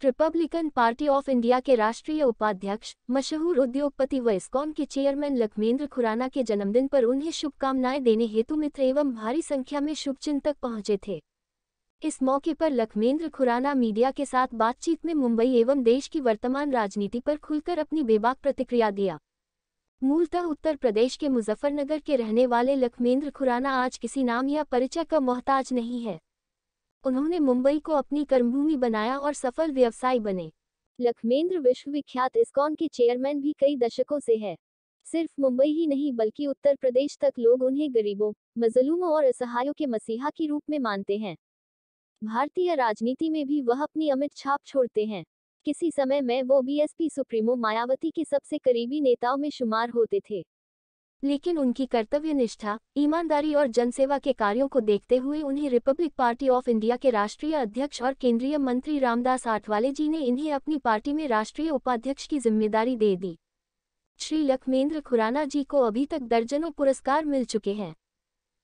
Republican party of India के राष्ट्रीय उपाध्यक्ष, मशहूर उद्योगपति व इस्कॉन के चेयरमैन लखमेंद्र खुराना के जन्मदिन पर उन्हें शुभकामनाएं देने हेतु मित्र एवं भारी संख्या में शुभचिंतक पहुंचे थे। इस मौके पर लखमेंद्र खुराना मीडिया के साथ बातचीत में मुंबई एवं देश की वर्तमान राजनीति पर खुलकर अपनी बेबाक प्रतिक्रिया दिया। मूलतः उत्तर प्रदेश के मुजफ्फरनगर के रहने वाले लखमेंद्र खुराना आज किसी नाम या परिचय का मोहताज नहीं है। उन्होंने मुंबई को अपनी कर्मभूमि बनाया और सफल व्यवसायी बने। लखमेंद्र विश्वविख्यात इस्कॉन के चेयरमैन भी कई दशकों से है। सिर्फ मुंबई ही नहीं बल्कि उत्तर प्रदेश तक लोग उन्हें गरीबों, मजलूमों और असहायों के मसीहा के रूप में मानते हैं। भारतीय राजनीति में भी वह अपनी अमिट छाप छोड़ते हैं। किसी समय में वो बीएसपी सुप्रीमो मायावती के सबसे करीबी नेताओं में शुमार होते थे, लेकिन उनकी कर्तव्य निष्ठा, ईमानदारी और जनसेवा के कार्यों को देखते हुए उन्हें रिपब्लिक पार्टी ऑफ इंडिया के राष्ट्रीय अध्यक्ष और केंद्रीय मंत्री रामदास आठवले जी ने इन्हें अपनी पार्टी में राष्ट्रीय उपाध्यक्ष की जिम्मेदारी दे दी। श्री लखमेंद्र खुराना जी को अभी तक दर्जनों पुरस्कार मिल चुके हैं।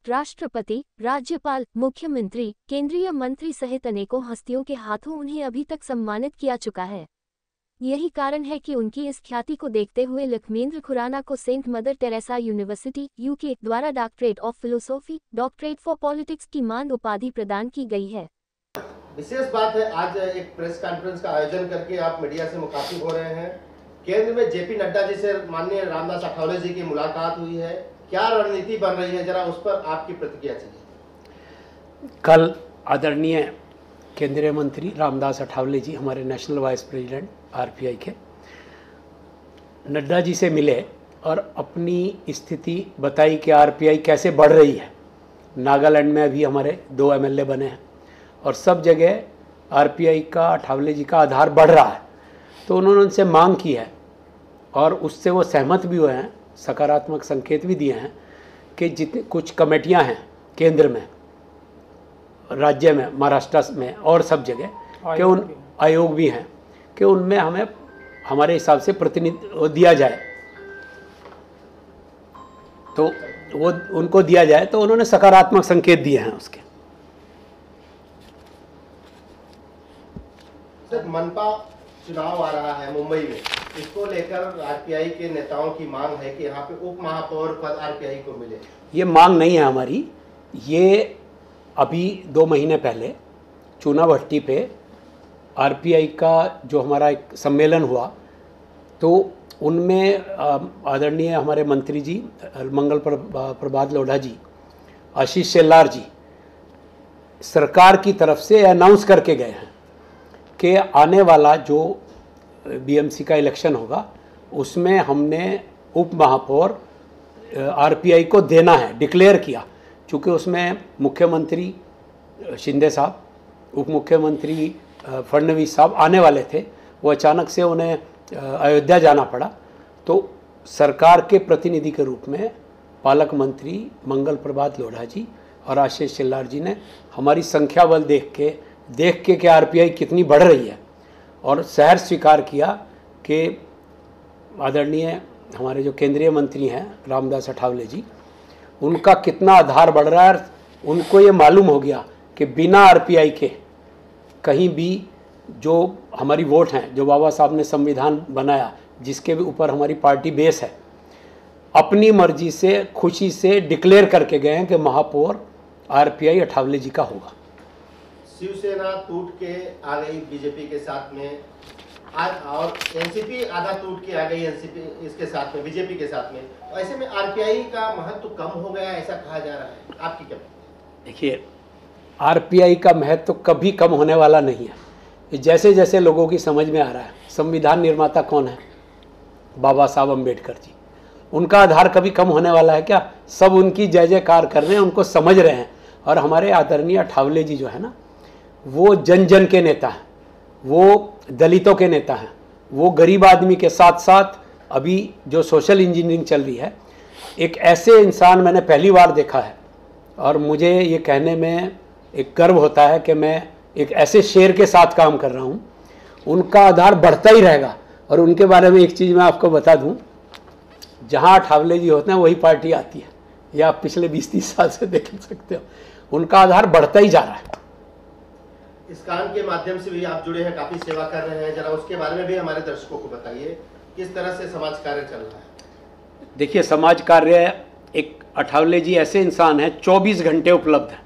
राष्ट्रपति, राज्यपाल, मुख्यमंत्री, केंद्रीय मंत्री सहित अनेकों हस्तियों के हाथों उन्हें अभी तक सम्मानित किया चुका है। यही कारण है कि उनकी इस ख्याति को देखते हुए लखमेंद्र खुराना को Saint Mother Teresa University, UK द्वारा doctorate of philosophy, doctorate for politics की मानद उपाधि प्रदान की गई है। विशेष बात है, आज एक प्रेस कॉन्फ्रेंस का आयोजन करके आप मीडिया से मुखातिब हो रहे हैं। केंद्र में जेपी नड्डा जी से माननीय रामदास आठवले जी की मुलाकात हुई है। क्या रणनीति बन रही है, जरा उस पर आपकी प्रतिक्रिया चाहिए। कल आदरणीय केंद्रीय मंत्री रामदास आठवले जी, हमारे नेशनल वाइस प्रेसिडेंट आरपीआई के, नड्डा जी से मिले और अपनी स्थिति बताई कि आरपीआई कैसे बढ़ रही है। नागालैंड में अभी हमारे 2 एमएलए बने हैं और सब जगह आरपीआई का, आठवले जी का आधार बढ़ रहा है। तो उन्होंने उनसे मांग की है और उससे वो सहमत भी हुए हैं, सकारात्मक संकेत भी दिए हैं कि जितनी कुछ कमेटियां हैं केंद्र में, राज्य में, महाराष्ट्र में और सब जगह के उन आयोग भी हैं कि उनमें हमें हमारे हिसाब से प्रतिनिधित्व दिया जाए, तो वो उनको दिया जाए। तो उन्होंने सकारात्मक संकेत दिए हैं उसके। सर, मनपा चुनाव आ रहा है मुंबई में, इसको लेकर आरपीआई के नेताओं की मांग है कि यहाँ पे उप महापौर पद आरपीआई को मिले। ये मांग नहीं है हमारी। ये अभी 2 महीने पहले चूना भट्टी पे आरपीआई का जो हमारा एक सम्मेलन हुआ, तो उनमें आदरणीय हमारे मंत्री जी मंगल प्रभात लोढ़ा जी, आशीष शेलार जी सरकार की तरफ से अनाउंस करके गए हैं कि आने वाला जो बीएमसी का इलेक्शन होगा उसमें हमने उप महापौर आरपीआई को देना है, डिक्लेयर किया। चूँकि उसमें मुख्यमंत्री शिंदे साहब, उप मुख्यमंत्री फडणवीस साहब आने वाले थे, वो अचानक से उन्हें अयोध्या जाना पड़ा। तो सरकार के प्रतिनिधि के रूप में पालक मंत्री मंगल प्रभात लोढ़ा जी और आशीष शेलार जी ने हमारी संख्या बल देख के कि आरपीआई कितनी बढ़ रही है और शहर स्वीकार किया कि आदरणीय हमारे जो केंद्रीय मंत्री हैं रामदास आठवले जी, उनका कितना आधार बढ़ रहा है। उनको ये मालूम हो गया कि बिना आरपीआई के कहीं भी जो हमारी वोट हैं, जो बाबा साहब ने संविधान बनाया, जिसके भी ऊपर हमारी पार्टी बेस है, अपनी मर्जी से खुशी से डिक्लेयर करके गए हैं कि महापौर आरपीआई आठवले जी का होगा। शिवसेना टूट के आ गई बीजेपी के साथ में और एनसीपी आधा टूट के आ गई एनसीपी इसके साथ में, बीजेपी के साथ में। ऐसे में आरपीआई का महत्व कम हो गया, ऐसा कहा जा रहा है। आपकी क्या? देखिए, आरपीआई का महत्व कभी कम होने वाला नहीं है। जैसे जैसे लोगों की समझ में आ रहा है, संविधान निर्माता कौन है? बाबा साहब अम्बेडकर जी। उनका आधार कभी कम होने वाला है क्या? सब उनकी जय जयकार कर रहे हैं, उनको समझ रहे हैं। और हमारे आदरणीय आठवले जी जो है ना, वो जन जन के नेता हैं, वो दलितों के नेता हैं, वो गरीब आदमी के साथ साथ अभी जो सोशल इंजीनियरिंग चल रही है, एक ऐसे इंसान मैंने पहली बार देखा है और मुझे ये कहने में एक गर्व होता है कि मैं एक ऐसे शेर के साथ काम कर रहा हूँ। उनका आधार बढ़ता ही रहेगा। और उनके बारे में एक चीज़ मैं आपको बता दूँ, जहाँ आठवले जी होते हैं वही पार्टी आती है। या आप पिछले 20-30 साल से देख सकते हो, उनका आधार बढ़ता ही जा रहा है। इस्कान के माध्यम से भी आप जुड़े हैं, काफी सेवा कर रहे हैं, जरा उसके बारे में भी हमारे दर्शकों को बताइए किस तरह से समाज कार्य चल रहा है। देखिए, समाज कार्य, एक अठावले जी ऐसे इंसान हैं 24 घंटे उपलब्ध हैं,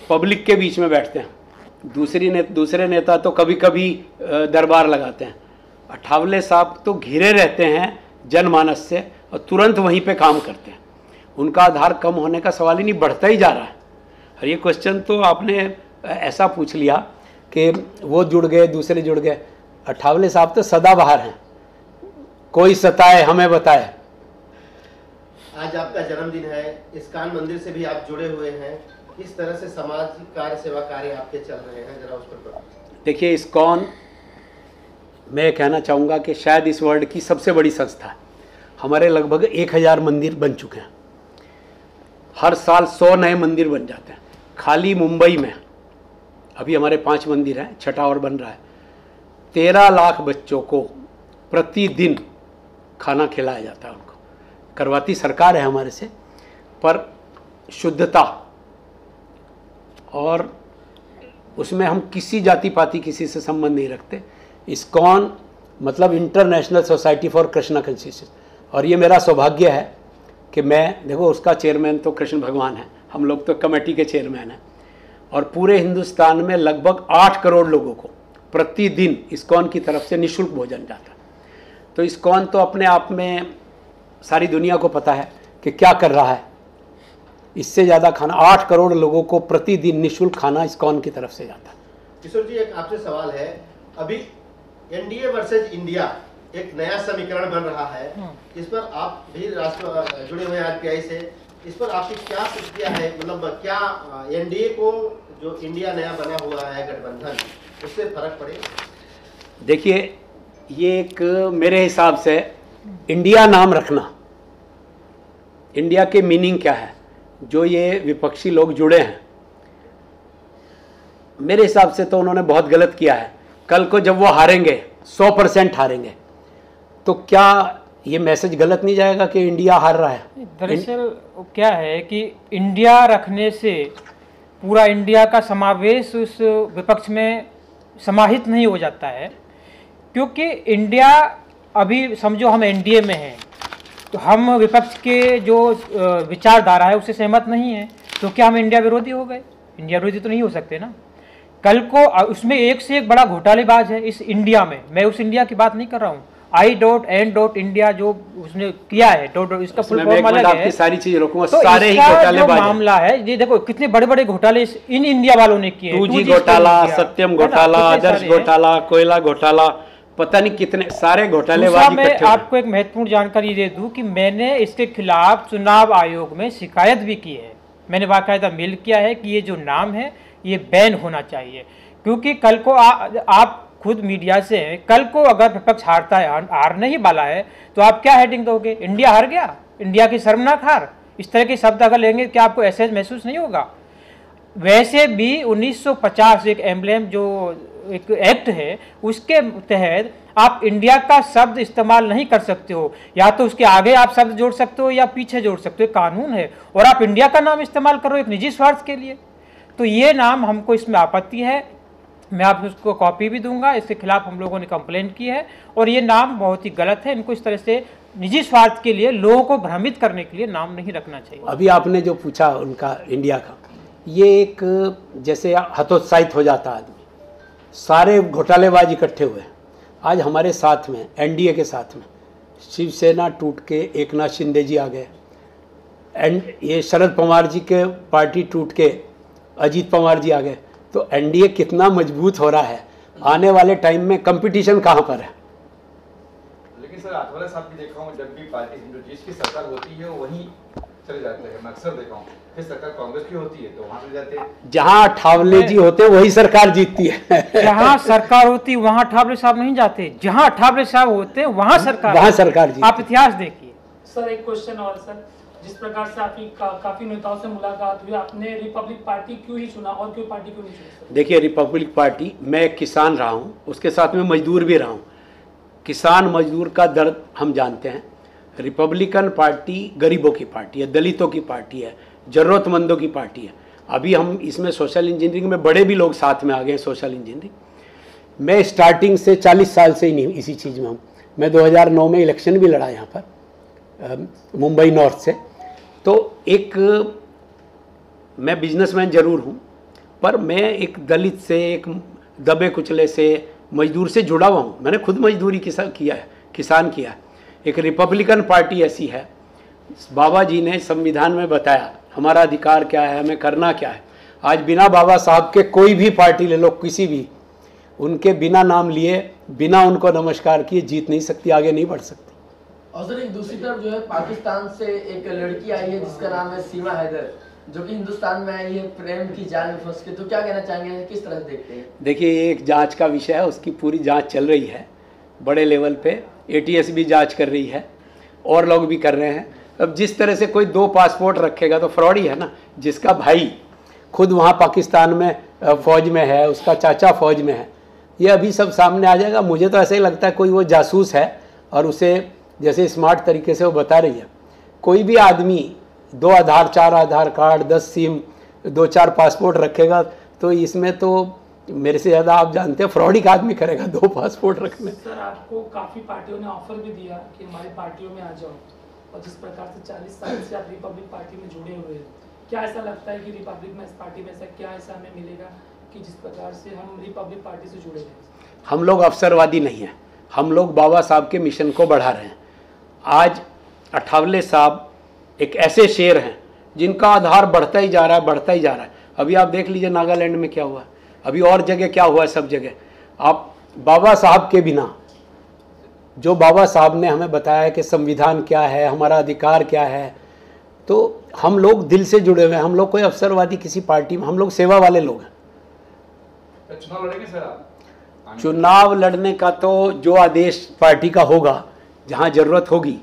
पब्लिक के बीच में बैठते हैं। दूसरे नेता तो कभी कभी दरबार लगाते हैं, अठावले साहब तो घिरे रहते हैं जनमानस से और तुरंत वहीं पे काम करते हैं। उनका आधार कम होने का सवाल ही नहीं, बढ़ता ही जा रहा है। और ये क्वेश्चन तो आपने ऐसा पूछ लिया कि वो जुड़ गए, दूसरे जुड़ गए। अठावले साहब तो सदाबहार हैं, कोई सताए हमें बताए। आज आपका जन्मदिन है, इस्कान मंदिर से भी आप जुड़े हुए हैं, किस तरह से समाज कार्य सेवा कार्य आपके चल रहे हैं, जरा उस पर। देखिए, इस्कॉन, मैं कहना चाहूँगा कि शायद इस वर्ल्ड की सबसे बड़ी संस्था है। हमारे लगभग 1000 मंदिर बन चुके हैं, हर साल 100 नए मंदिर बन जाते हैं। खाली मुंबई में अभी हमारे 5 मंदिर हैं, 6ठा और बन रहा है। 13 लाख बच्चों को प्रतिदिन खाना खिलाया जाता है। उनको करवाती सरकार है हमारे से, पर शुद्धता और उसमें हम किसी जाति पाति किसी से संबंध नहीं रखते। इस्कॉन मतलब international society for Krishna consciousness, और ये मेरा सौभाग्य है कि मैं, देखो, उसका चेयरमैन तो कृष्ण भगवान है, हम लोग तो कमेटी के चेयरमैन हैं। और पूरे हिंदुस्तान में लगभग 8 करोड़ लोगों को प्रतिदिन इस्कॉन की तरफ से निःशुल्क भोजन जाता है। तो इस्कॉन तो अपने आप में सारी दुनिया को पता है कि क्या कर रहा है। इससे ज़्यादा खाना, 8 करोड़ लोगों को प्रतिदिन निःशुल्क खाना इस्कॉन की तरफ से जाता है। किशोर जी, एक आपसे सवाल है, अभी एनडीए वर्सेज इंडिया एक नया समीकरण बन रहा है, इस पर आप भी राष्ट्र जुड़े हुए हैं आरपीआई से, इस पर आपकी क्या प्रतिक्रिया है? मतलब क्या एनडीए को जो इंडिया नया बना हुआ है गठबंधन, उससे फर्क पड़े? देखिए, ये एक मेरे हिसाब से इंडिया नाम रखना, इंडिया के मीनिंग क्या है, जो ये विपक्षी लोग जुड़े हैं, मेरे हिसाब से तो उन्होंने बहुत गलत किया है। कल को जब वो हारेंगे, 100% हारेंगे, तो क्या ये मैसेज गलत नहीं जाएगा कि इंडिया हार रहा है? दरअसल क्या है कि इंडिया रखने से पूरा इंडिया का समावेश उस विपक्ष में समाहित नहीं हो जाता है, क्योंकि इंडिया, अभी समझो हम एनडीए में हैं, तो हम विपक्ष के जो विचारधारा है उससे सहमत नहीं है, तो क्या हम इंडिया विरोधी हो गए? इंडिया विरोधी तो नहीं हो सकते ना। कल को उसमें एक से एक बड़ा घोटालेबाज है इस इंडिया में। मैं उस इंडिया की बात नहीं कर रहा हूँ। I.N.India जो उसने किया है, इसका फुल फॉर्म अलग है। सारी चीज रोकूंगा, तो सारे ही घोटालेबाज मामला है। ये देखो कितने बड़े बड़े घोटाले इन इंडिया वालों ने किए। 2G घोटाला, सत्यम घोटाला, आदर्श घोटाला, कोयला घोटाला, पता नहीं कितने सारे घोटालेबाज। मैं आपको एक महत्वपूर्ण जानकारी दे दूं कि मैंने इसके खिलाफ चुनाव आयोग में शिकायत भी की है। मैंने बाकायदा मेल किया है कि ये जो नाम है ये बैन होना चाहिए, क्योंकि कल को आप खुद मीडिया से हैं, कल को अगर विपक्ष हारता है, हारने ही वाला है, तो आप क्या हेडिंग दोगे? इंडिया हार गया, इंडिया की शर्मनाक हार, इस तरह के शब्द अगर लेंगे क्या आपको ऐसे महसूस नहीं होगा? वैसे भी 1950 एक एम्ब्लेम जो एक एक्ट है, उसके तहत आप इंडिया का शब्द इस्तेमाल नहीं कर सकते हो, या तो उसके आगे आप शब्द जोड़ सकते हो या पीछे जोड़ सकते हो, कानून है। और आप इंडिया का नाम इस्तेमाल करो एक निजी स्वार्थ के लिए, तो ये नाम हमको इसमें आपत्ति है। मैं आपको उसको कॉपी भी दूंगा, इसके खिलाफ हम लोगों ने कंप्लेंट की है, और ये नाम बहुत ही गलत है। इनको इस तरह से निजी स्वार्थ के लिए, लोगों को भ्रमित करने के लिए नाम नहीं रखना चाहिए। अभी आपने जो पूछा उनका इंडिया का, ये एक जैसे हतोत्साहित हो जाता आदमी, सारे घोटालेबाज इकट्ठे हुए। आज हमारे साथ में, एनडीए के साथ में, शिवसेना टूट के एकनाथ शिंदे जी आ गए, एंड ये शरद पवार जी के पार्टी टूट के अजीत पवार जी आ गए। तो एनडीए कितना मजबूत हो रहा है। आने वाले टाइम में कंपटीशन कहाँ पर है? लेकिन सर, आठवले साहब की देखा हूँ, जब भी पार्टी जिसकी सरकार होती है वहीं चले जाते हैं। मैं अक्सर देखा हूँ, फिर सरकार कांग्रेस की होती है तो वहाँ चले जाते हैं। जहाँ ठावले जी होते वही सरकार जीतती है। जहाँ सरकार होती वहाँ ठावले साहब नहीं जाते, जहाँ ठावले साहब होते वहाँ सरकार जीतती। आप इतिहास देखिए। सर एक क्वेश्चन और सर, जिस प्रकार से आपकी काफी नेताओं से मुलाकात हुई, आपने रिपब्लिक पार्टी क्यों ही चुना और क्यों पार्टी क्यों नहीं चुनी? देखिए, रिपब्लिक पार्टी, मैं एक किसान रहा हूँ, उसके साथ में मजदूर भी रहा हूँ। किसान मजदूर का दर्द हम जानते हैं। रिपब्लिकन पार्टी गरीबों की पार्टी है, दलितों की पार्टी है, जरूरतमंदों की पार्टी है। अभी हम इसमें सोशल इंजीनियरिंग में बड़े भी लोग साथ में आ गए, सोशल इंजीनियरिंग। मैं स्टार्टिंग से 40 साल से ही नहीं इसी चीज़ में हूँ। मैं 2009 में इलेक्शन भी लड़ा यहाँ पर मुंबई नॉर्थ से। तो एक मैं बिजनेसमैन ज़रूर हूँ, पर मैं एक दलित से, एक दबे कुचले से, मजदूर से जुड़ा हुआ हूँ। मैंने खुद मजदूरी किसान किया है। एक रिपब्लिकन पार्टी ऐसी है, बाबा जी ने संविधान में बताया हमारा अधिकार क्या है, हमें करना क्या है। आज बिना बाबा साहब के कोई भी पार्टी ले लो, किसी भी, उनके बिना नाम लिए, बिना उनको नमस्कार किए जीत नहीं सकती, आगे नहीं बढ़ सकती। और सर एक दूसरी तरफ जो है पाकिस्तान से एक लड़की आई है जिसका नाम है सीमा हैदर, जो कि हिंदुस्तान में आई है प्रेम की जाल में फंस के, तो क्या कहना चाहेंगे, किस तरह से देखते हैं? देखिए, ये एक जांच का विषय है, उसकी पूरी जांच चल रही है बड़े लेवल पे। ATS भी जांच कर रही है और लोग भी कर रहे हैं। अब जिस तरह से कोई 2 पासपोर्ट रखेगा तो फ्रॉड ही है ना। जिसका भाई खुद वहाँ पाकिस्तान में फ़ौज में है, उसका चाचा फ़ौज में है, ये अभी सब सामने आ जाएगा। मुझे तो ऐसा ही लगता है कोई वो जासूस है और उसे जैसे स्मार्ट तरीके से वो बता रही है। कोई भी आदमी 2 आधार, 4 आधार कार्ड, 10 सिम, 2-4 पासपोर्ट रखेगा तो इसमें तो मेरे से ज़्यादा आप जानते हैं फ्रॉड ही आदमी करेगा 2 पासपोर्ट रखने। सर आपको काफ़ी पार्टियों ने ऑफर भी दिया कि हमारी पार्टियों में आ जाओ, और जिस प्रकार से 40 साल से आप रिपब्लिक पार्टी में जुड़े हुए हैं, क्या ऐसा लगता है कि रिपब्लिक में, इस पार्टी में ऐसा क्या ऐसा हमें मिलेगा कि जिस प्रकार से हम रिपब्लिक पार्टी से जुड़े हैं? हम लोग अवसरवादी नहीं हैं, हम लोग बाबा साहब के मिशन को बढ़ा रहे हैं। आज अठावले साहब एक ऐसे शेर हैं जिनका आधार बढ़ता ही जा रहा है। अभी आप देख लीजिए नागालैंड में क्या हुआ, अभी और जगह क्या हुआ है, सब जगह। आप बाबा साहब के बिना, जो बाबा साहब ने हमें बताया कि संविधान क्या है, हमारा अधिकार क्या है, तो हम लोग दिल से जुड़े हुए हैं। हम लोग कोई अवसरवादी किसी पार्टी में, हम लोग सेवा वाले लोग हैं। चुनाव लड़ेंगे सर आप? चुनाव लड़ने का तो जो आदेश पार्टी का होगा, जहाँ ज़रूरत होगी,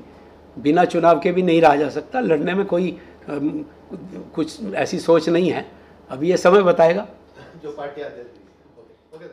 बिना चुनाव के भी नहीं रहा जा सकता। लड़ने में कोई कुछ ऐसी सोच नहीं है, अभी ये समय बताएगा। जो पार्टी आदेश दी। ओके।